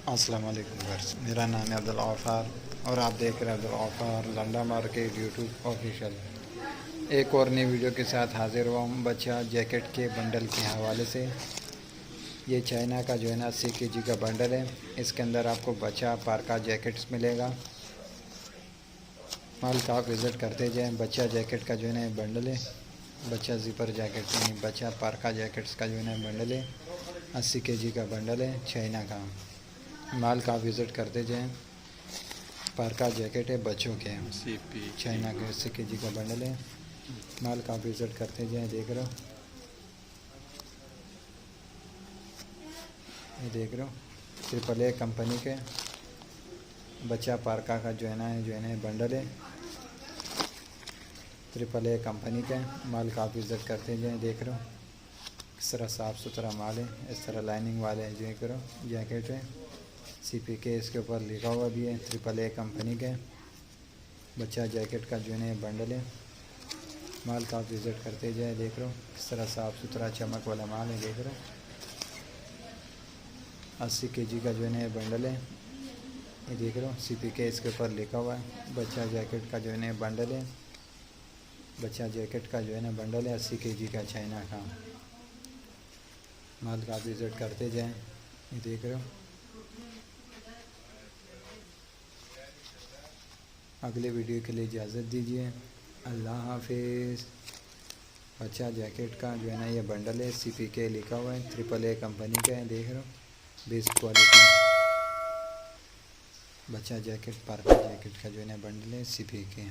अस्सलाम वालेकुम व्यूअर्स, मेरा नाम है अब्दुल गफ़ार और आप देख रहे हैं Abdul Gaffar Landa market YouTube official. एक और नई वीडियो के साथ हाजिर हुआ हूँ बच्चा जैकेट के बंडल के हवाले से। ये चाइना का जो है ना 80 kg का बंडल है। इसके अंदर आपको बच्चा पार्का जैकेट्स मिलेगा। माल का आप विज़िट करते जाएँ। बच्चा जैकेट का जो है ना बंडल है। बच्चा ज़िपर जैकेट नहीं, बच्चा पार्का जैकेट्स का जो है ना बंडल है। 80 kg का बंडल है चाइना का। माल का आप विज़िट करते जाएँ। पार्का जैकेट है बच्चों के, चाइना के 80 kg का बंडल है। माल का आप विज़िट करते जाएँ। देख रहे हो, ये देख रहे हो AAA कंपनी के बच्चा पार्का का जो है ना बंडल है। AAA कंपनी के माल का आप विज़िट करते जाएँ। देख रहे हो किस तरह साफ़ सुथरा माल है। इस तरह लाइनिंग वाले हैं। देख रहे हो जैकेट है CPK, इसके ऊपर लिखा हुआ भी है। AAA कंपनी के बच्चा जैकेट का जो है बंडल है। माल का आप विज़िट करते जाए। देख रहे हो किस तरह साफ़ सुथरा चमक वाला माल है। देख रहे हो 80 kg का जो है बंडल है। ये देख रहे हो CPK इसके ऊपर लिखा हुआ है। बच्चा जैकेट का जो है बंडल है। बच्चा जैकेट का जो है बंडल है 80 kg का चाइना का। माल का आप विज़िट करते जाएँ। ये देख रहे हो। अगले वीडियो के लिए इजाज़त दीजिए। अल्लाह हाफिज़। बच्चा जैकेट का जो है ना ये बंडल है CPK लिखा हुआ है। AAA कंपनी का है। देख रहे हो बेस्ट क्वालिटी बच्चा जैकेट पार्का जैकेट का जो है ना बंडल है CPK।